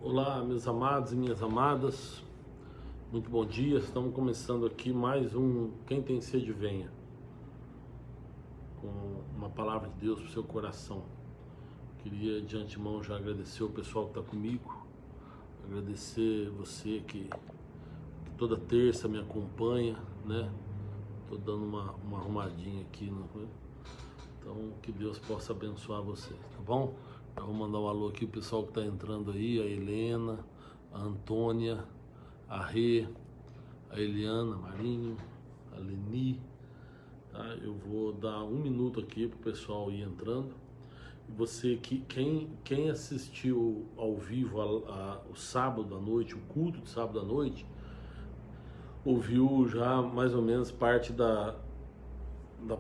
Olá, meus amados e minhas amadas, muito bom dia. Estamos começando aqui mais um Quem Tem Sede Venha, com uma palavra de Deus para o seu coração. Queria de antemão já agradecer o pessoal que está comigo, agradecer você que toda terça me acompanha, né? Estou dando uma arrumadinha aqui, então que Deus possa abençoar você, tá bom? Eu vou mandar um alô aqui pro pessoal que está entrando aí, a Helena, a Antônia, a Rê, a Eliana, a Marinho, a Leni, tá? Eu vou dar um minuto aqui pro pessoal ir entrando. Você quem assistiu ao vivo o sábado à noite, o culto de sábado à noite, ouviu já mais ou menos parte da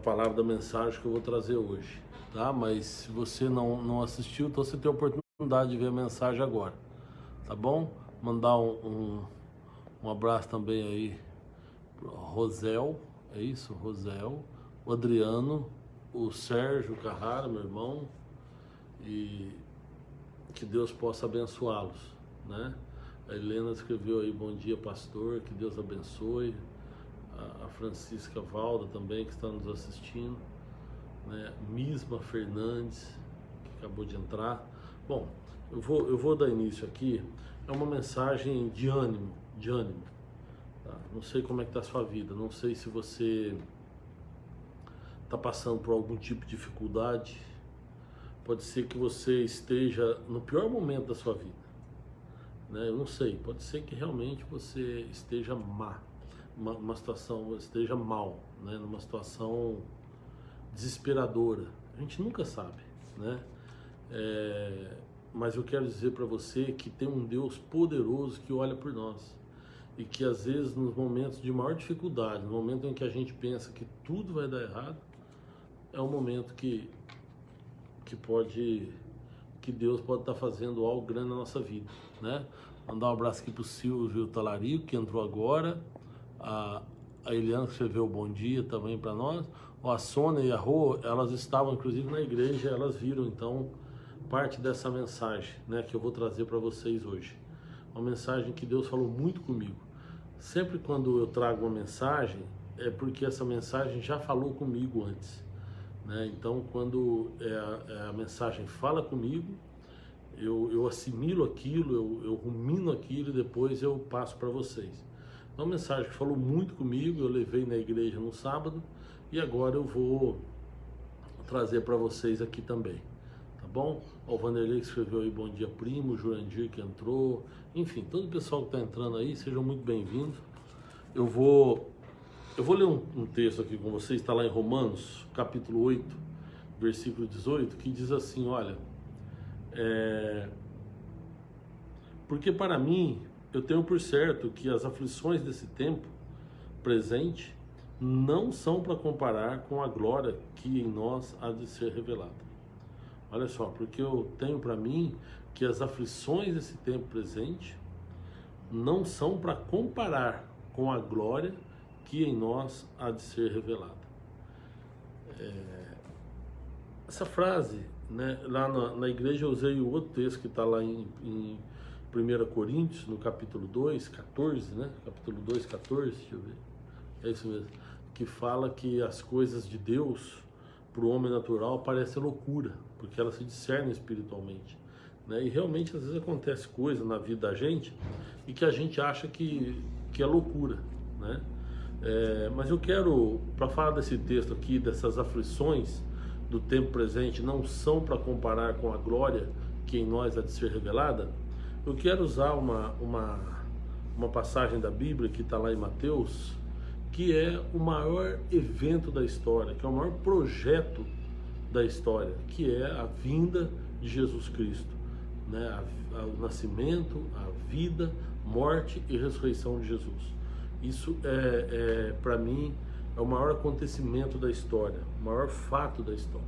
palavra, da mensagem que eu vou trazer hoje, tá? Mas se você não assistiu, então você tem a oportunidade de ver a mensagem agora, tá bom? Mandar um abraço também aí pro Rosel, é isso? Rosel, o Adriano, o Sérgio Carrara, meu irmão, e que Deus possa abençoá-los, né? A Helena escreveu aí, bom dia pastor, que Deus abençoe. A Francisca Valda também, que está nos assistindo, né? Misma Fernandes, que acabou de entrar. Bom, eu vou dar início aqui. É uma mensagem de ânimo, tá? Não sei como é que está a sua vida, não sei se você está passando por algum tipo de dificuldade. Pode ser que você esteja no pior momento da sua vida, né? Eu não sei, pode ser que realmente você esteja uma situação, esteja mal, né? Numa situação desesperadora. A gente nunca sabe, né? Mas eu quero dizer para você que tem um Deus poderoso que olha por nós e que às vezes nos momentos de maior dificuldade, no momento em que a gente pensa que tudo vai dar errado, é um momento que Deus pode estar fazendo algo grande na nossa vida, né? Mandar um abraço aqui pro Silvio Talarico, que entrou agora. A Eliana escreveu bom dia também para nós. A Sônia e a Rô, elas estavam inclusive na igreja, elas viram então parte dessa mensagem, né, que eu vou trazer para vocês hoje. Uma mensagem que Deus falou muito comigo. Sempre quando eu trago uma mensagem, é porque essa mensagem já falou comigo antes, né? Então quando a mensagem fala comigo, eu assimilo aquilo, eu rumino aquilo e depois eu passo para vocês. Uma mensagem que falou muito comigo, eu levei na igreja no sábado e agora eu vou trazer para vocês aqui também, tá bom? O Vanderlei escreveu aí bom dia primo, o Jurandir que entrou, enfim, todo o pessoal que está entrando aí, sejam muito bem-vindos. Eu vou ler um texto aqui com vocês, está lá em Romanos, capítulo 8, versículo 18, que diz assim, olha, porque para mim, eu tenho por certo que as aflições desse tempo presente não são para comparar com a glória que em nós há de ser revelada. Olha só, porque eu tenho para mim que as aflições desse tempo presente não são para comparar com a glória que em nós há de ser revelada. Essa frase, né, lá na igreja eu usei o outro texto que está lá em 1 Coríntios, no capítulo 2, 14, né? Capítulo 2, 14, deixa eu ver. É isso mesmo. Que fala que as coisas de Deus, para o homem natural, parecem loucura, porque elas se discernem espiritualmente, né? E realmente, às vezes, acontece coisa na vida da gente e que a gente acha que é loucura, né? Mas eu quero, para falar desse texto aqui, dessas aflições do tempo presente, não são para comparar com a glória que em nós há de ser revelada. Eu quero usar uma passagem da Bíblia que está lá em Mateus, que é o maior evento da história, que é o maior projeto da história, que é a vinda de Jesus Cristo, né? O nascimento, a vida, morte e ressurreição de Jesus. Isso para mim, é o maior acontecimento da história, o maior fato da história.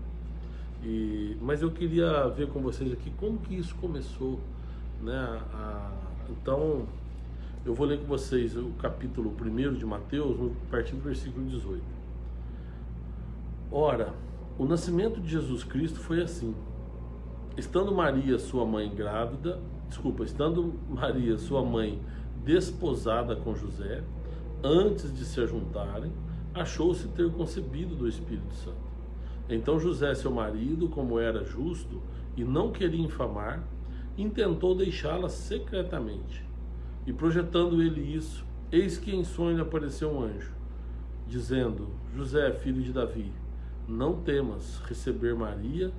Mas eu queria ver com vocês aqui como que isso começou, né? Então, eu vou ler com vocês o capítulo 1 de Mateus, a partir do versículo 18. Ora, o nascimento de Jesus Cristo foi assim. estando Maria, sua mãe, desposada com José, antes de se ajuntarem, achou-se ter concebido do Espírito Santo. Então José, seu marido, como era justo e não queria infamar, intentou deixá-la secretamente. E projetando ele isso, eis que em sonho lhe apareceu um anjo, dizendo: José, filho de Davi, não temas receber Maria,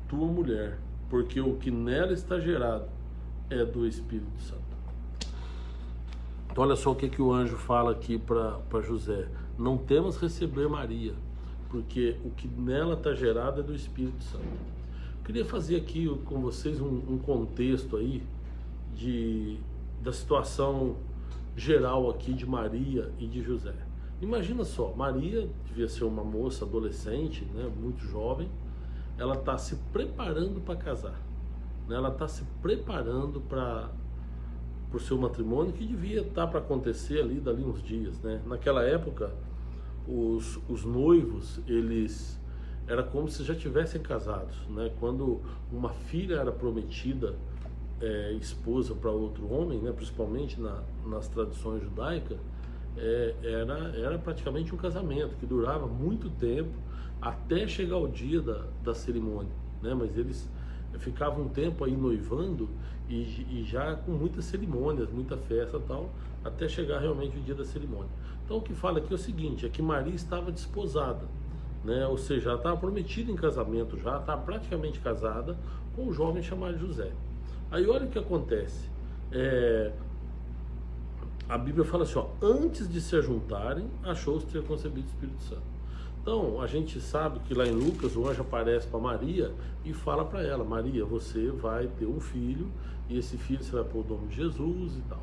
tua mulher, porque o que nela está gerado é do Espírito Santo. Então olha só o que o anjo fala aqui para José: não temas receber Maria, porque o que nela está gerado é do Espírito Santo. Eu queria fazer aqui com vocês um contexto aí da situação geral aqui de Maria e de José. Imagina só, Maria devia ser uma moça adolescente, né, muito jovem. Ela está se preparando para casar, né? Ela está se preparando para o seu matrimônio, que devia estar para acontecer ali dali uns dias, né? Naquela época, os noivos, eles era como se já tivessem casados, né? Quando uma filha era prometida, esposa para outro homem, né? Principalmente nas tradições judaicas, era praticamente um casamento que durava muito tempo até chegar o dia da cerimônia, né? Mas eles ficavam um tempo aí noivando e já com muitas cerimônias, muita festa e tal, até chegar realmente o dia da cerimônia. Então o que fala aqui é o seguinte, é que Maria estava desposada, né? Ou seja, ela estava prometida em casamento já, estava praticamente casada com um jovem chamado José. Aí olha o que acontece, a Bíblia fala assim, ó, antes de se ajuntarem, achou-se ter concebido o Espírito Santo. Então, a gente sabe que lá em Lucas, o anjo aparece para Maria e fala para ela: Maria, você vai ter um filho, e esse filho você vai pôr o nome de Jesus e tal.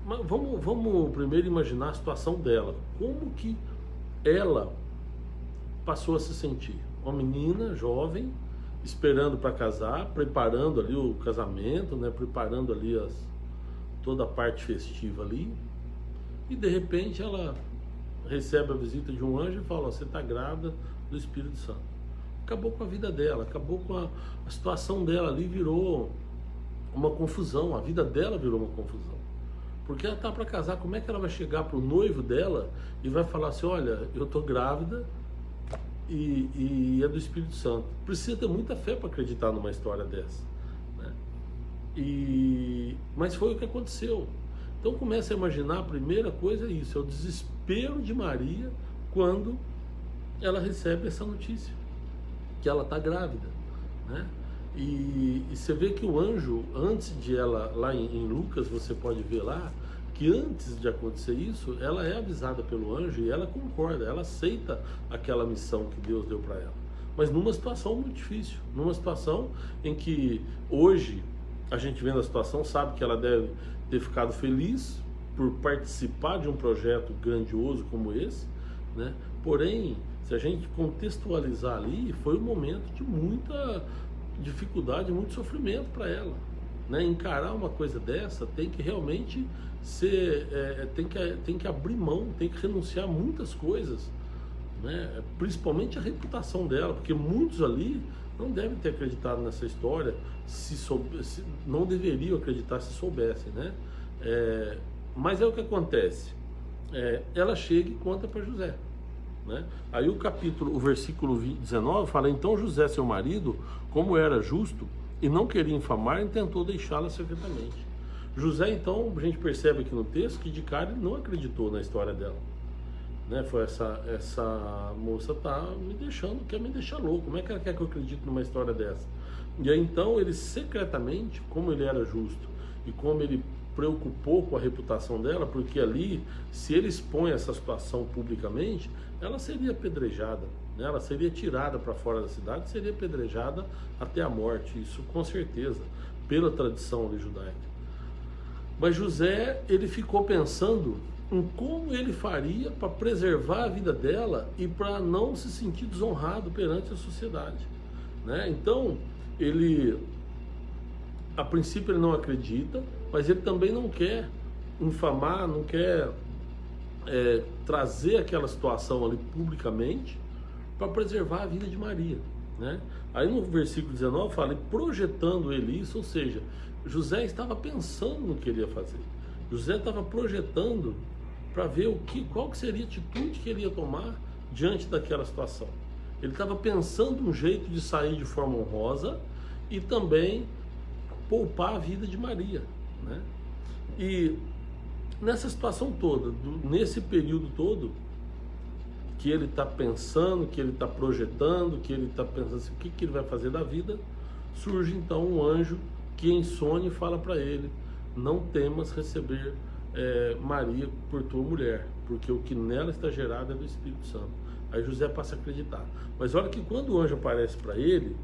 Mas vamos primeiro imaginar a situação dela. Como que ela passou a se sentir? Uma menina jovem, esperando para casar, preparando ali o casamento, né? Preparando ali toda a parte festiva ali, e de repente ela recebe a visita de um anjo e fala: você está grávida do Espírito Santo. Acabou com a vida dela, acabou com a situação dela ali, virou uma confusão, a vida dela virou uma confusão. Porque ela está para casar, como é que ela vai chegar para o noivo dela e vai falar assim: olha, eu estou grávida e é do Espírito Santo? Precisa ter muita fé para acreditar numa história dessa, né? Mas foi o que aconteceu. Então começa a imaginar, a primeira coisa é isso, é o desespero de Maria quando ela recebe essa notícia, que ela está grávida, né? E você vê que o anjo, antes de ela, lá em Lucas, você pode ver lá, que antes de acontecer isso, ela é avisada pelo anjo e ela concorda, ela aceita aquela missão que Deus deu para ela. Mas numa situação muito difícil, numa situação em que hoje, a gente vendo a situação, sabe que ela deve ter ficado feliz por participar de um projeto grandioso como esse, né? Porém, se a gente contextualizar ali, foi um momento de muita dificuldade, muito sofrimento para ela, né? Encarar uma coisa dessa tem que realmente ser, tem que abrir mão, tem que renunciar a muitas coisas, né? Principalmente a reputação dela, porque muitos ali não devem ter acreditado nessa história, não deveriam acreditar se soubessem, né? Mas é o que acontece, ela chega e conta para José, né? Aí o versículo 19 fala: então José, seu marido, como era justo e não queria infamar, tentou deixá-la secretamente. José, então, a gente percebe aqui no texto que de cara ele não acreditou na história dela, né? Foi essa moça tá me deixando, quer me deixar louco, como é que ela quer que eu acredite numa história dessa? E aí então ele secretamente, como ele era justo e como ele preocupou com a reputação dela, porque ali, se ele expõe essa situação publicamente, ela seria apedrejada, né? Ela seria tirada para fora da cidade, seria apedrejada até a morte, isso com certeza, pela tradição ali judaica. Mas José, ele ficou pensando em como ele faria para preservar a vida dela e para não se sentir desonrado perante a sociedade, né? Então, ele, a princípio ele não acredita, mas ele também não quer infamar, não quer trazer aquela situação ali publicamente para preservar a vida de Maria, né? Aí no versículo 19 fala, e projetando ele isso, ou seja, José estava pensando no que ele ia fazer. José estava projetando para ver qual que seria a atitude que ele ia tomar diante daquela situação. Ele estava pensando um jeito de sair de forma honrosa e também poupar a vida de Maria, né? E nessa situação toda, nesse período todo, que ele está pensando, que ele está projetando, que ele está pensando assim, o que ele vai fazer da vida, surge então um anjo que em sonho fala para ele, não temas receber Maria por tua mulher, porque o que nela está gerado é do Espírito Santo. Aí José passa a acreditar. Mas olha que quando o anjo aparece para ele,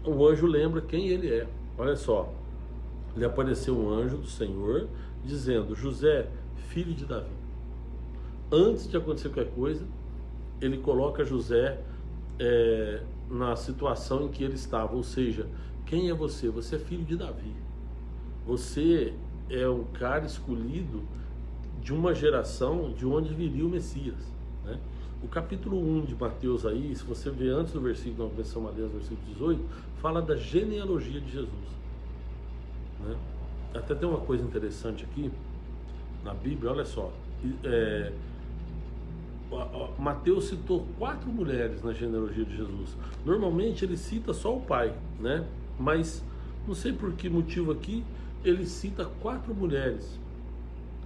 o anjo lembra quem ele é. Olha só, lhe apareceu um anjo do Senhor, dizendo, José, filho de Davi. Antes de acontecer qualquer coisa, ele coloca José na situação em que ele estava, ou seja, quem é você? Você é filho de Davi. Você é um cara escolhido de uma geração de onde viria o Messias, né? O capítulo 1 de Mateus aí, se você ver antes do versículo, nós começamos a ler o versículo 18, fala da genealogia de Jesus, né? Até tem uma coisa interessante aqui na Bíblia, olha só, Mateus citou 4 mulheres na genealogia de Jesus. Normalmente ele cita só o pai, né? Mas não sei por que motivo aqui ele cita 4 mulheres.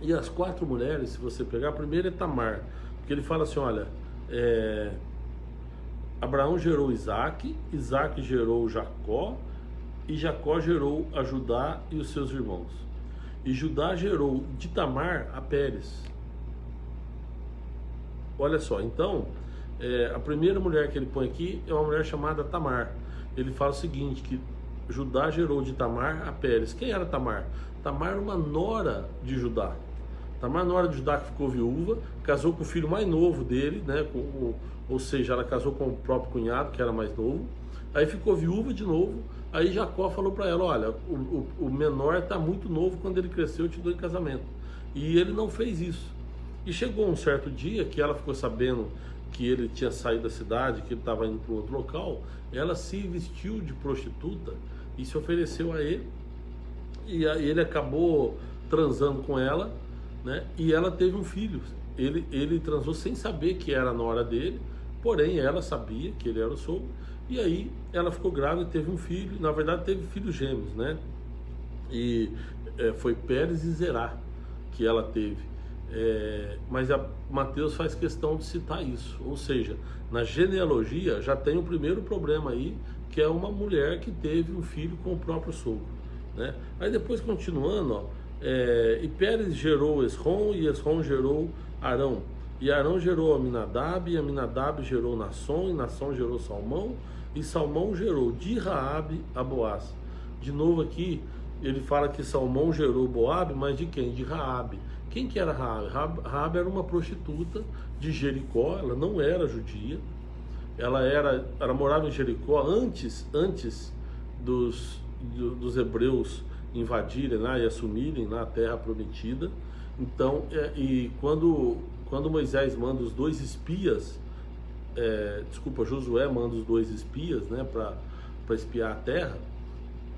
E as 4 mulheres, se você pegar, a primeira é Tamar, porque ele fala assim, olha, Abraão gerou Isaac, Isaac gerou Jacó, e Jacó gerou a Judá e os seus irmãos. E Judá gerou de Tamar a Pérez. Olha só, então, a primeira mulher que ele põe aqui é uma mulher chamada Tamar. Ele fala o seguinte, que Judá gerou de Tamar a Pérez. Quem era Tamar? Tamar era uma nora de Judá. Tamar, nora de Judá, que ficou viúva, casou com o filho mais novo dele, né? Ou seja, ela casou com o próprio cunhado, que era mais novo. Aí ficou viúva de novo. Aí Jacó falou para ela, olha, o menor está muito novo, quando ele crescer eu te dou em casamento. E ele não fez isso. E chegou um certo dia que ela ficou sabendo que ele tinha saído da cidade, que ele estava indo para outro local, ela se vestiu de prostituta e se ofereceu a ele. E aí ele acabou transando com ela, né? E ela teve um filho. Ele transou sem saber que era a nora dele, porém ela sabia que ele era o sogro. E aí ela ficou grávida e teve um filho. Na verdade teve filhos gêmeos, né? E foi Pérez e Zerá que ela teve. Mas Mateus faz questão de citar isso, ou seja, na genealogia já tem o primeiro problema aí, que é uma mulher que teve um filho com o próprio sogro, né? Aí depois continuando, ó, e Pérez gerou Esrom, e Esrom gerou Arão, e Arão gerou Aminadab, e Aminadab gerou Nasson, e Nasson gerou Salmão, e Salmão gerou de Raabe a Boaz. De novo aqui ele fala que Salmão gerou Boabe, mas de quem? De Raabe. Quem que era Raabe? Raabe era uma prostituta de Jericó, ela não era judia, ela morava em Jericó antes dos hebreus invadirem lá e assumirem lá a terra prometida. Então, e quando Moisés manda os 2 espias, Josué manda os 2 espias, né, para espiar a terra,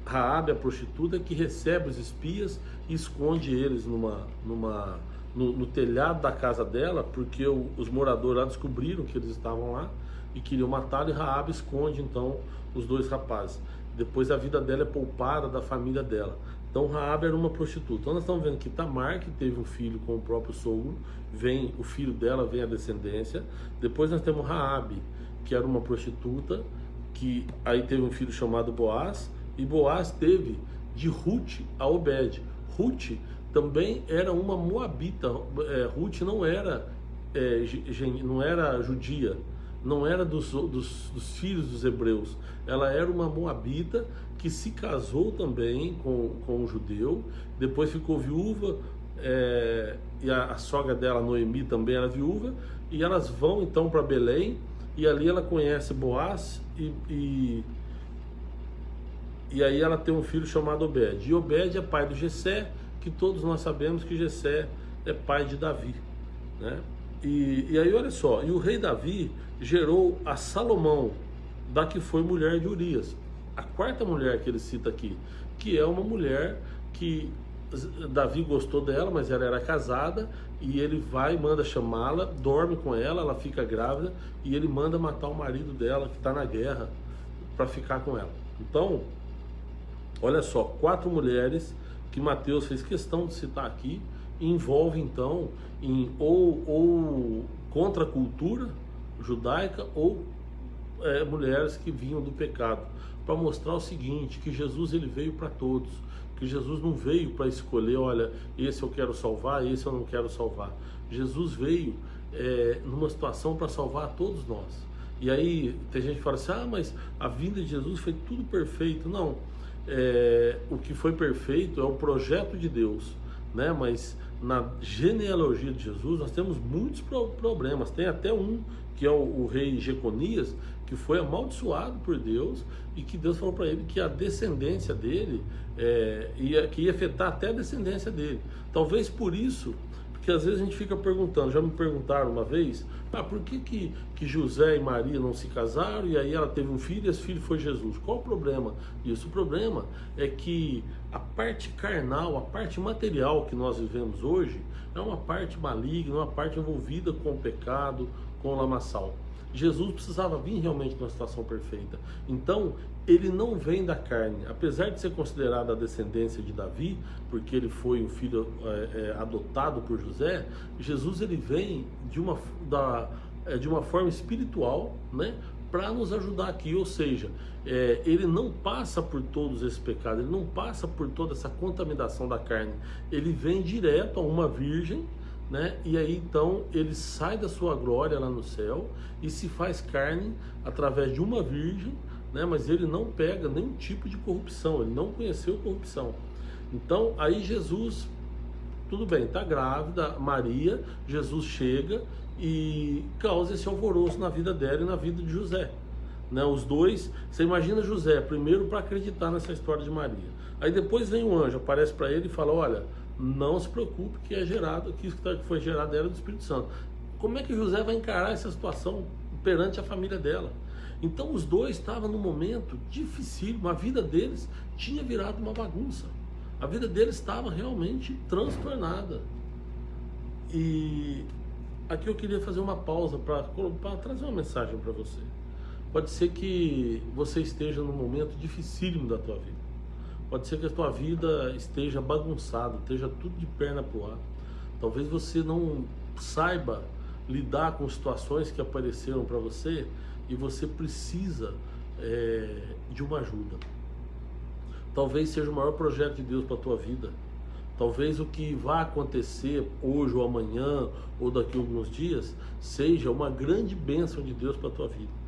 Raabe, a prostituta, que recebe os espias e esconde eles no telhado da casa dela, porque os moradores lá descobriram que eles estavam lá e queriam matá-lo, e Raabe esconde então os 2 rapazes. Depois a vida dela é poupada da família dela. Então Raabe era uma prostituta. Então nós estamos vendo que Tamar, que teve um filho com o próprio sogro, o filho dela vem a descendência. Depois nós temos Raabe, que era uma prostituta, que aí teve um filho chamado Boaz, e Boaz teve de Ruth a Obed. Ruth também era uma moabita. Ruth não era judia, não era dos filhos dos hebreus. Ela era uma moabita que se casou também com um judeu, depois ficou viúva, e a sogra dela, Noemi, também era viúva, e elas vão então para Belém, e ali ela conhece Boaz, e aí ela tem um filho chamado Obed. E Obed é pai do Jessé, que todos nós sabemos que Jessé é pai de Davi, né? E aí olha só, e o rei Davi gerou a Salomão, da que foi mulher de Urias. A quarta mulher que ele cita aqui, que é uma mulher que Davi gostou dela, mas ela era casada, e ele vai, manda chamá-la, dorme com ela, ela fica grávida, e ele manda matar o marido dela, que está na guerra, para ficar com ela. Então, olha só, 4 mulheres que Mateus fez questão de citar aqui, envolve então em ou contra a cultura judaica, ou mulheres que vinham do pecado, para mostrar o seguinte, que Jesus ele veio para todos, que Jesus não veio para escolher, olha, esse eu quero salvar, esse eu não quero salvar. Jesus veio numa situação para salvar a todos nós. E aí tem gente que fala assim, mas a vinda de Jesus foi tudo perfeito. Não, o que foi perfeito é o projeto de Deus, né? Mas na genealogia de Jesus nós temos muitos problemas. Tem até um, que é o rei Jeconias, que foi amaldiçoado por Deus, e que Deus falou para ele que a descendência dele que ia afetar até a descendência dele. Talvez por isso, porque às vezes a gente fica perguntando, já me perguntaram uma vez, por que José e Maria não se casaram, e aí ela teve um filho e esse filho foi Jesus? Qual o problema disso? O problema é que a parte carnal, a parte material que nós vivemos hoje, é uma parte maligna, uma parte envolvida com o pecado, com o lamaçal. Jesus precisava vir realmente numa situação perfeita. Então, ele não vem da carne. Apesar de ser considerado a descendência de Davi, porque ele foi um filho adotado por José, Jesus ele vem de uma forma espiritual, né, para nos ajudar aqui. Ou seja, ele não passa por todos esses pecados, ele não passa por toda essa contaminação da carne. Ele vem direto a uma virgem, né? E aí então ele sai da sua glória lá no céu e se faz carne através de uma virgem, né? Mas ele não pega nenhum tipo de corrupção, ele não conheceu corrupção. Então aí Jesus, tudo bem, está grávida, Maria, Jesus chega e causa esse alvoroço na vida dela e na vida de José, né? Os dois, você imagina José primeiro para acreditar nessa história de Maria, aí depois vem um anjo, aparece para ele e fala, olha, não se preocupe que isso que foi gerado era do Espírito Santo. Como é que José vai encarar essa situação perante a família dela? Então os dois estavam num momento dificílimo, a vida deles tinha virado uma bagunça, a vida deles estava realmente transtornada. E aqui eu queria fazer uma pausa para trazer uma mensagem para você. Pode ser que você esteja num momento dificílimo da tua vida. Pode ser que a tua vida esteja bagunçada, esteja tudo de perna pro ar. Talvez você não saiba lidar com situações que apareceram para você e você precisa de uma ajuda. Talvez seja o maior projeto de Deus para a tua vida. Talvez o que vai acontecer hoje ou amanhã ou daqui a alguns dias seja uma grande bênção de Deus para a tua vida.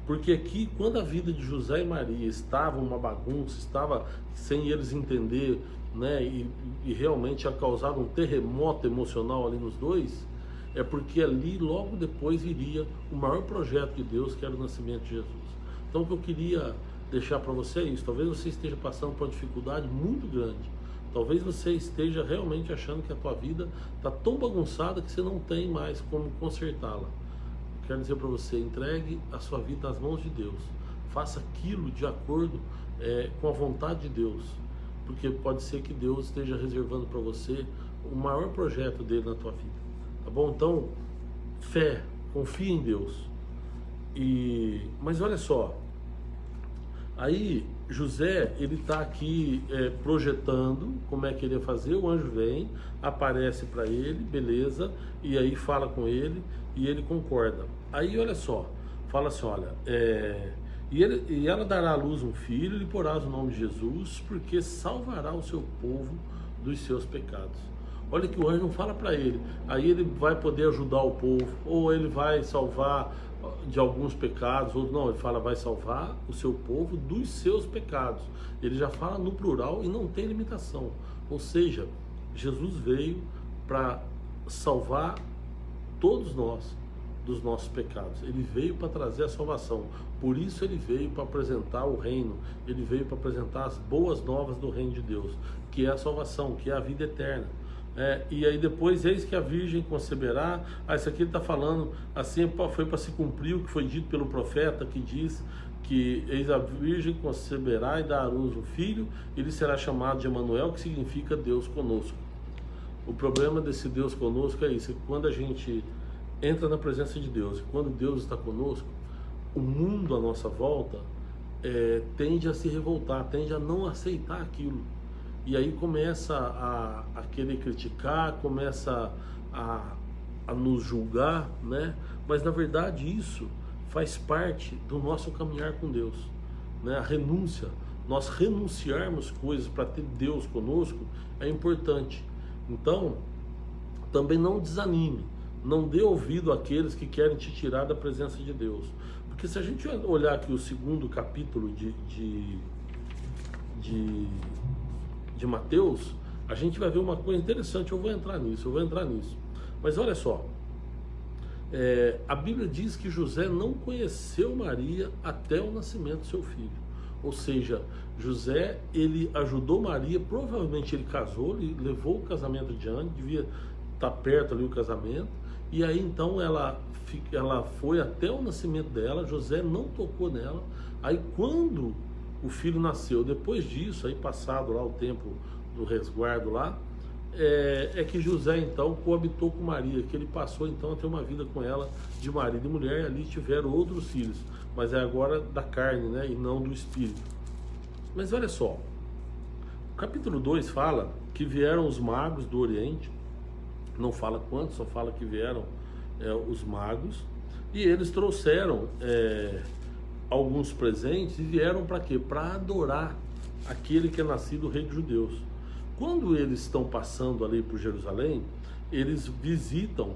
Porque aqui, quando a vida de José e Maria estava uma bagunça, estava sem eles entender, né, e realmente tinha causado um terremoto emocional ali nos dois, é porque ali logo depois viria o maior projeto de Deus, que era o nascimento de Jesus. Então o que eu queria deixar para você é isso. Talvez você esteja passando por uma dificuldade muito grande. Talvez você esteja realmente achando que a tua vida está tão bagunçada que você não tem mais como consertá-la. Quero dizer para você, entregue a sua vida nas mãos de Deus. Faça aquilo de acordo com a vontade de Deus. Porque pode ser que Deus esteja reservando para você o maior projeto dele na tua vida. Tá bom? Então, fé, confia em Deus. Mas olha só, aí José, ele está aqui projetando como é que ele ia fazer, o anjo vem, aparece para ele, beleza, e aí fala com ele, e ele concorda. Aí olha só, fala assim, olha, e ela dará à luz um filho, e lhe porás o nome de Jesus, porque salvará o seu povo dos seus pecados. Olha que o anjo não fala para ele, aí ele vai poder ajudar o povo, ou ele vai salvar de alguns pecados, ou não, ele fala vai salvar o seu povo dos seus pecados. Ele já fala no plural e não tem limitação. Ou seja, Jesus veio para salvar todos nós dos nossos pecados. Ele veio para trazer a salvação. Por isso ele veio para apresentar o reino. Ele veio para apresentar as boas novas do reino de Deus, que é a salvação, que é a vida eterna. E aí depois, eis que a virgem conceberá. Isso aqui ele está falando assim, foi para se cumprir o que foi dito pelo profeta, que diz que eis a virgem conceberá e dará à luz um filho, ele será chamado de Emanuel, que significa Deus conosco. O problema desse Deus conosco é isso, é que quando a gente entra na presença de Deus, e quando Deus está conosco, o mundo à nossa volta tende a se revoltar, tende a não aceitar aquilo. E aí começa a querer criticar, começa a nos julgar, né? Mas na verdade isso faz parte do nosso caminhar com Deus, né? A renúncia, nós renunciarmos coisas para ter Deus conosco é importante. Então, também não desanime, não dê ouvido àqueles que querem te tirar da presença de Deus. Porque se a gente olhar aqui o segundo capítulo de Mateus, a gente vai ver uma coisa interessante. Eu vou entrar nisso. Mas olha só, a Bíblia diz que José não conheceu Maria até o nascimento do seu filho. Ou seja, José, ele ajudou Maria, provavelmente ele casou, ele levou o casamento adiante, devia estar perto ali o casamento, e aí então ela foi até o nascimento dela, José não tocou nela. Aí quando o filho nasceu, depois disso, aí passado lá o tempo do resguardo lá, que José então coabitou com Maria, que ele passou então a ter uma vida com ela de marido e mulher, e ali tiveram outros filhos, mas é agora da carne, né, e não do espírito. Mas olha só, o capítulo 2 fala que vieram os magos do Oriente, não fala quantos, só fala que vieram os magos, e eles trouxeram alguns presentes e vieram para quê? Para adorar aquele que é nascido rei dos judeus. Quando eles estão passando ali por Jerusalém, eles visitam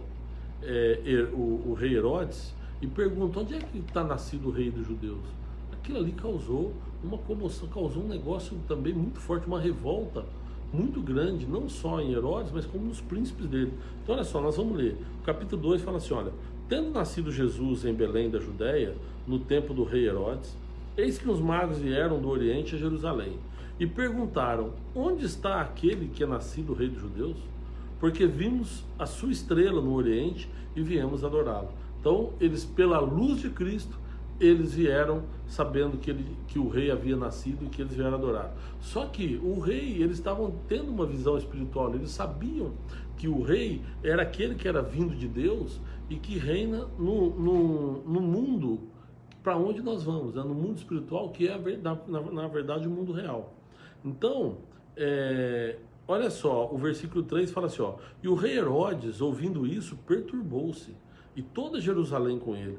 o rei Herodes e perguntam: onde é que está nascido o rei dos judeus? Aquilo ali causou uma comoção, causou um negócio também muito forte, uma revolta muito grande, não só em Herodes, mas como nos príncipes dele. Então olha só, nós vamos ler. O capítulo 2 fala assim, olha: tendo nascido Jesus em Belém da Judéia, no tempo do rei Herodes, eis que os magos vieram do Oriente a Jerusalém e perguntaram: onde está aquele que é nascido rei dos judeus? Porque vimos a sua estrela no Oriente e viemos adorá-lo. Então eles, pela luz de Cristo, eles vieram sabendo que o rei havia nascido e que eles vieram adorar. Só que o rei, eles estavam tendo uma visão espiritual, eles sabiam que o rei era aquele que era vindo de Deus e que reina no mundo para onde nós vamos, né? No mundo espiritual, que é na verdade o mundo real. Então, olha só, o versículo 3 fala assim, ó: e o rei Herodes, ouvindo isso, perturbou-se, e toda Jerusalém com ele.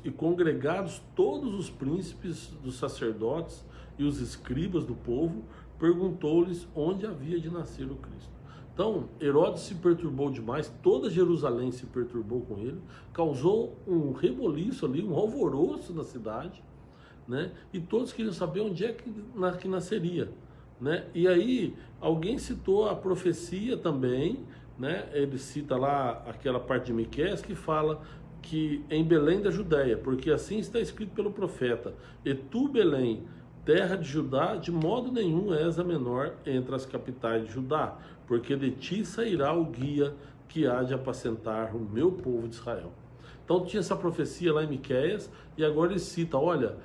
E congregados todos os príncipes dos sacerdotes e os escribas do povo, perguntou-lhes onde havia de nascer o Cristo. Então, Herodes se perturbou demais, toda Jerusalém se perturbou com ele, causou um reboliço ali, um alvoroço na cidade, né? E todos queriam saber onde é que nasceria, né? E aí, alguém citou a profecia também, né? Ele cita lá aquela parte de Miqueias que fala que em Belém da Judéia, porque assim está escrito pelo profeta: e tu, Belém, terra de Judá, de modo nenhum és a menor entre as capitais de Judá, porque de ti sairá o guia que há de apacentar o meu povo de Israel. Então tinha essa profecia lá em Miqueias, e agora ele cita: olha,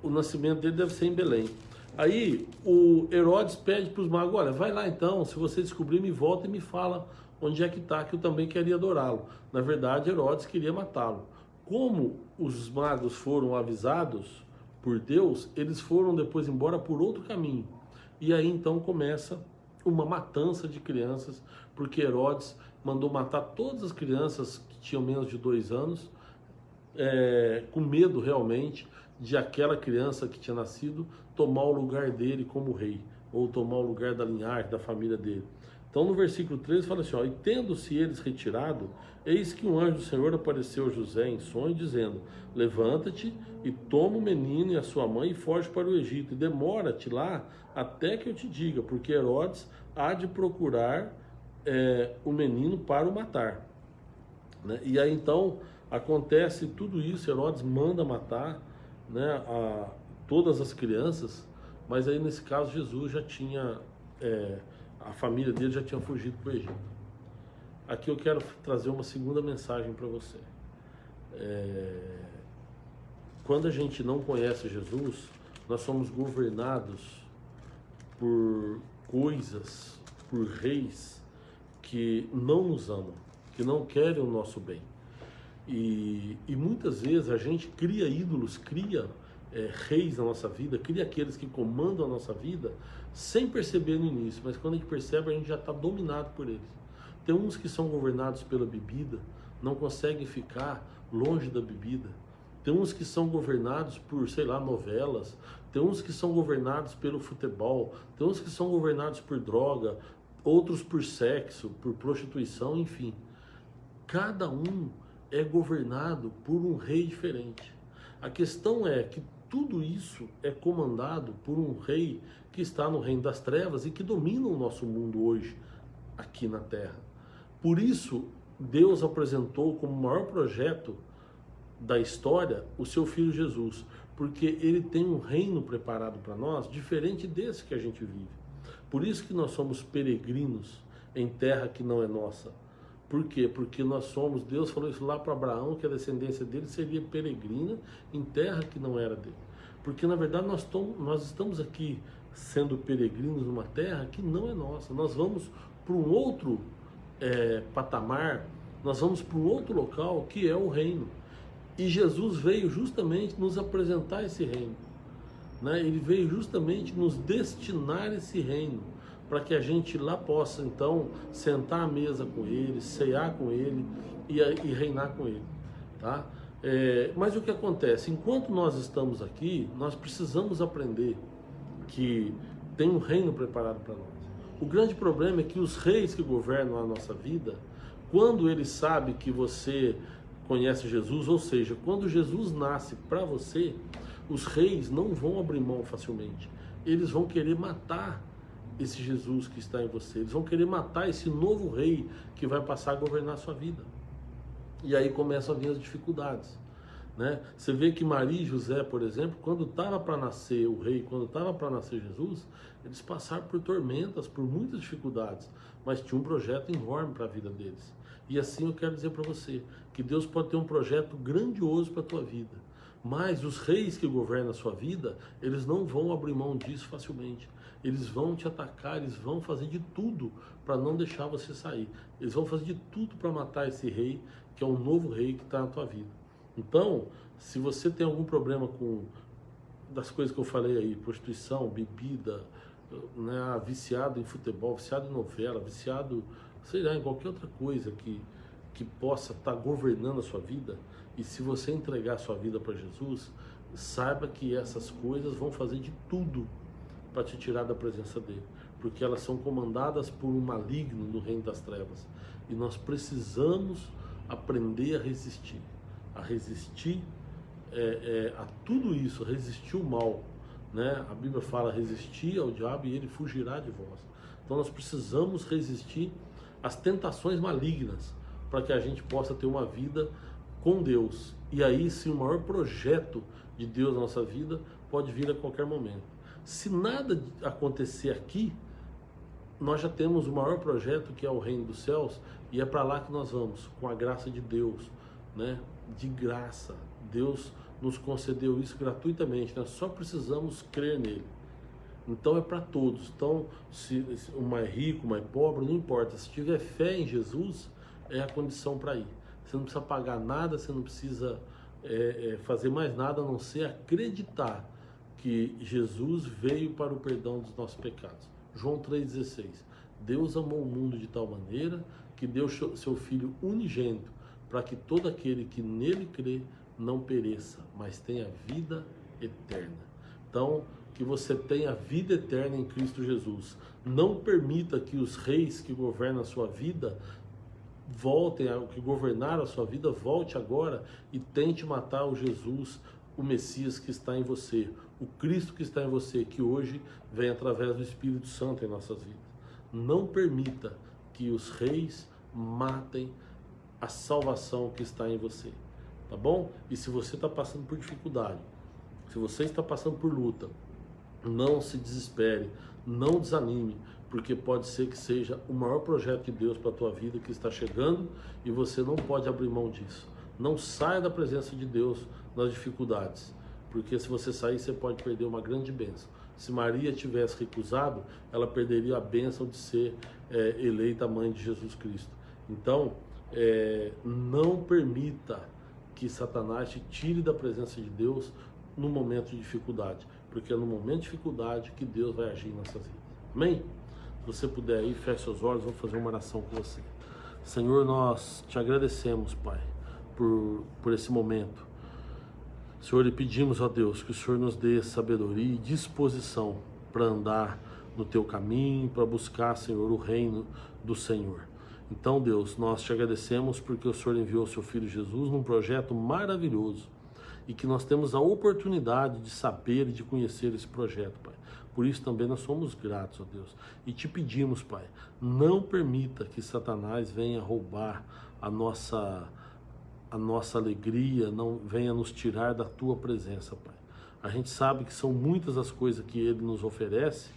o nascimento dele deve ser em Belém. Aí o Herodes pede para os magos: olha, vai lá então, se você descobrir, me volta e me fala onde é que está, que eu também queria adorá-lo. Na verdade, Herodes queria matá-lo. Como os magos foram avisados por Deus, eles foram depois embora por outro caminho. E aí então começa uma matança de crianças, porque Herodes mandou matar todas as crianças que tinham menos de 2 anos, com medo realmente de aquela criança que tinha nascido tomar o lugar dele como rei, ou tomar o lugar da linhagem, da família dele. Então no versículo 13 fala assim, ó: e tendo-se eles retirado, eis que um anjo do Senhor apareceu a José em sonho, dizendo: levanta-te e toma o menino e a sua mãe e foge para o Egito, e demora-te lá até que eu te diga, porque Herodes há de procurar o menino para o matar, né? E aí então acontece tudo isso, Herodes manda matar, né, todas as crianças, mas aí nesse caso Jesus já tinha... a família dele já tinha fugido para o Egito. Aqui eu quero trazer uma segunda mensagem para você. quando a gente não conhece Jesus, nós somos governados por coisas, por reis que não nos amam, que não querem o nosso bem. E muitas vezes a gente cria ídolos, cria reis na nossa vida, cria aqueles que comandam a nossa vida sem perceber no início, mas quando a gente percebe, a gente já está dominado por eles. Tem uns que são governados pela bebida, não conseguem ficar longe da bebida. Tem uns que são governados por, sei lá, novelas. Tem uns que são governados pelo futebol. Tem uns que são governados por droga. Outros por sexo, por prostituição, enfim. Cada um é governado por um rei diferente. A questão é que tudo isso é comandado por um rei que está no reino das trevas e que domina o nosso mundo hoje, aqui na Terra. Por isso, Deus apresentou como o maior projeto da história o seu Filho Jesus, porque ele tem um reino preparado para nós, diferente desse que a gente vive. Por isso que nós somos peregrinos em terra que não é nossa. Por quê? Porque nós somos, Deus falou isso lá para Abraão, que a descendência dele seria peregrina em terra que não era dele. Porque na verdade nós estamos aqui sendo peregrinos numa terra que não é nossa. Nós vamos para um outro patamar, nós vamos para um outro local que é o reino. E Jesus veio justamente nos apresentar esse reino, né? Ele veio justamente nos destinar esse reino, para que a gente lá possa então sentar à mesa com ele, cear com ele e reinar com ele, tá? Mas o que acontece? Enquanto nós estamos aqui, nós precisamos aprender que tem um reino preparado para nós. O grande problema é que os reis que governam a nossa vida, quando eles sabem que você conhece Jesus, ou seja, quando Jesus nasce para você, os reis não vão abrir mão facilmente. Eles vão querer matar esse Jesus que está em você. Eles vão querer matar esse novo rei que vai passar a governar a sua vida. E aí começam a vir as dificuldades, né? Você vê que Maria e José, por exemplo, quando estava para nascer o rei, quando estava para nascer Jesus, eles passaram por tormentas, por muitas dificuldades, mas tinha um projeto enorme para a vida deles. E assim eu quero dizer para você, que Deus pode ter um projeto grandioso para a tua vida, mas os reis que governam a sua vida, eles não vão abrir mão disso facilmente. Eles vão te atacar, eles vão fazer de tudo para não deixar você sair. Eles vão fazer de tudo para matar esse rei, que é um novo rei que está na tua vida. Então, se você tem algum problema com das coisas que eu falei aí, prostituição, bebida, né, viciado em futebol, viciado em novela, viciado, sei lá, em qualquer outra coisa que possa estar governando a sua vida, e se você entregar a sua vida para Jesus, saiba que essas coisas vão fazer de tudo para te tirar da presença dele, porque elas são comandadas por um maligno no reino das trevas, e nós precisamos aprender a resistir a tudo isso, resistir o mal, né? A Bíblia fala, resistir ao diabo e ele fugirá de vós. Então nós precisamos resistir às tentações malignas, para que a gente possa ter uma vida com Deus. E aí sim, o maior projeto de Deus na nossa vida pode vir a qualquer momento. Se nada acontecer aqui, nós já temos o maior projeto, que é o reino dos céus, e é para lá que nós vamos, com a graça de Deus, né? De graça. Deus nos concedeu isso gratuitamente, nós só precisamos crer nele. Então é para todos. Então, se o mais rico, o mais pobre, não importa. Se tiver fé em Jesus, é a condição para ir. Você não precisa pagar nada, você não precisa fazer mais nada a não ser acreditar que Jesus veio para o perdão dos nossos pecados. João 3,16. Deus amou o mundo de tal maneira que deu seu Filho unigênito, para que todo aquele que nele crê não pereça, mas tenha vida eterna. Então, que você tenha vida eterna em Cristo Jesus. Não permita que os reis que governam a sua vida que governaram a sua vida, volte agora e tente matar o Jesus, o Messias que está em você, o Cristo que está em você, que hoje vem através do Espírito Santo em nossas vidas. Não permita que os reis matem a salvação que está em você, tá bom? E se você está passando por dificuldade, se você está passando por luta, não se desespere, não desanime, porque pode ser que seja o maior projeto de Deus para a tua vida que está chegando e você não pode abrir mão disso. Não saia da presença de Deus nas dificuldades, porque se você sair, você pode perder uma grande bênção. Se Maria tivesse recusado, ela perderia a bênção de ser eleita mãe de Jesus Cristo. Então, não permita que Satanás te tire da presença de Deus no momento de dificuldade, porque é no momento de dificuldade que Deus vai agir em nossas vidas. Amém? Se você puder aí, feche seus olhos, vou fazer uma oração com você. Senhor, nós te agradecemos, Pai, por esse momento. Senhor, e pedimos a Deus que o Senhor nos dê sabedoria e disposição para andar no teu caminho, para buscar, Senhor, o reino do Senhor. Então, Deus, nós te agradecemos porque o Senhor enviou o seu Filho Jesus num projeto maravilhoso e que nós temos a oportunidade de saber e de conhecer esse projeto, Pai. Por isso também nós somos gratos, ó Deus. E te pedimos, Pai, não permita que Satanás venha roubar a nossa alegria, não venha nos tirar da tua presença, Pai. A gente sabe que são muitas as coisas que ele nos oferece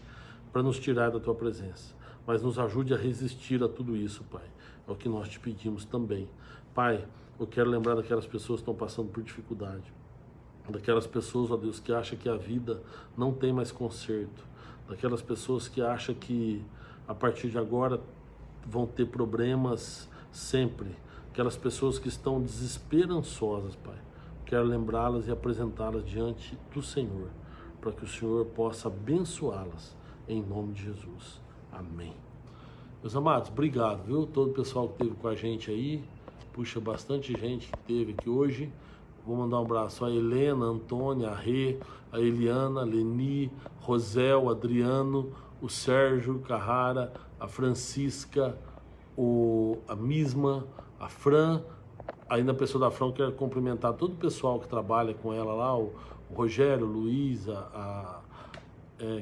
para nos tirar da tua presença, mas nos ajude a resistir a tudo isso, Pai. É o que nós te pedimos também. Pai, eu quero lembrar daquelas pessoas que estão passando por dificuldade, daquelas pessoas, ó Deus, que acham que a vida não tem mais conserto, daquelas pessoas que acham que a partir de agora vão ter problemas sempre, aquelas pessoas que estão desesperançosas, Pai. Quero lembrá-las e apresentá-las diante do Senhor, para que o Senhor possa abençoá-las, em nome de Jesus. Amém. Meus amados, obrigado, viu? Todo o pessoal que esteve com a gente aí, puxa, bastante gente que esteve aqui hoje. Vou mandar um abraço a Helena, a Antônia, a Rê, a Eliana, a Leni, Rosel, Adriano, o Sérgio Carrara, a Francisca, a Misma, a Fran. Aí na pessoa da Fran, eu quero cumprimentar todo o pessoal que trabalha com ela lá, o Rogério, Luísa,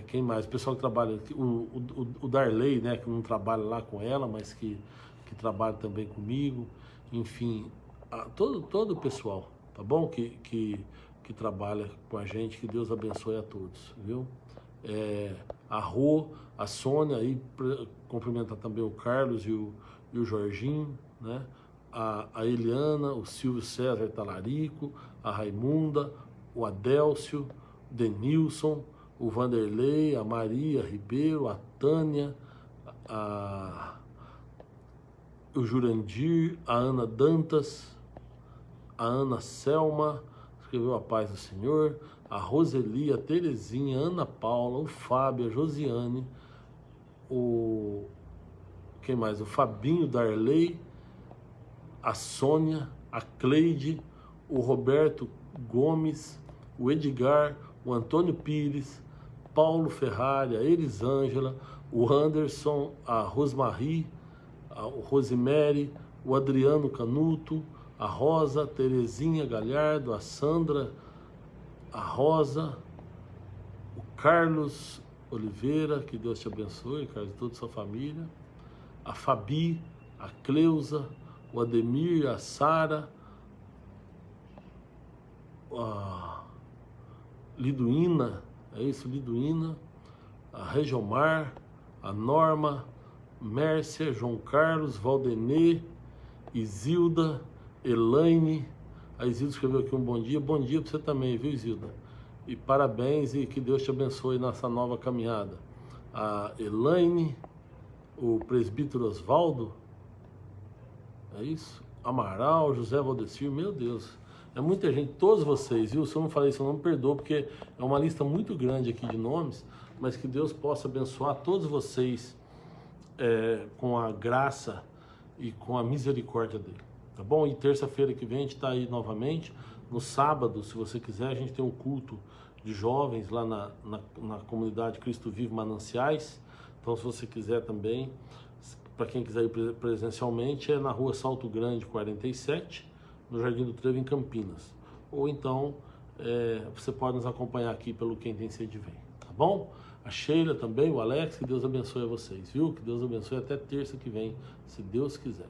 quem mais? O pessoal que trabalha, o Darley, né, que não trabalha lá com ela, mas que trabalha também comigo. Enfim, todo o pessoal, tá bom? Que trabalha com a gente, que Deus abençoe a todos, viu? A Rô, a Sônia, aí cumprimentar também o Carlos e o Jorginho, né? A Eliana, o Silvio César Talarico, a Raimunda, o Adélcio, o Denilson, o Vanderlei, a Maria Ribeiro, a Tânia, o Jurandir, a Ana Dantas, a Ana Selma, escreveu a paz do Senhor, a Roseli, a Terezinha, a Ana Paula, o Fábio, a Josiane, quem mais? O Fabinho Darley, a Sônia, a Cleide, o Roberto Gomes, o Edgar, o Antônio Pires, Paulo Ferrari, a Elisângela, o Anderson, a Rosmarie, o Rosemary, o Adriano Canuto, a Rosa, a Terezinha Galhardo, a Sandra, a Rosa, o Carlos Oliveira, que Deus te abençoe, Carlos, e toda a sua família, a Fabi, a Cleusa, o Ademir, a Sara, a Liduína, é isso, Liduína, a Regiomar, a Norma, Mércia, João Carlos, Valdenê, Isilda, Elaine. A Isilda escreveu aqui um bom dia para você também, viu, Isilda? E parabéns e que Deus te abençoe nessa nova caminhada. A Elaine, o presbítero Osvaldo, é isso? Amaral, José Valdecir, meu Deus, é muita gente, todos vocês, viu? Se eu não falei isso, não me perdoa, porque é uma lista muito grande aqui de nomes, mas que Deus possa abençoar todos vocês com a graça e com a misericórdia dele, tá bom? E terça-feira que vem a gente está aí novamente. No sábado, se você quiser, a gente tem um culto de jovens lá na comunidade Cristo Vive Mananciais. Então, se você quiser também, para quem quiser ir presencialmente, é na rua Salto Grande 47, no Jardim do Trevo, em Campinas. Ou então, você pode nos acompanhar aqui pelo Quem Tem Sede Vem, tá bom? A Sheila também, o Alex, que Deus abençoe a vocês, viu? Que Deus abençoe até terça que vem, se Deus quiser.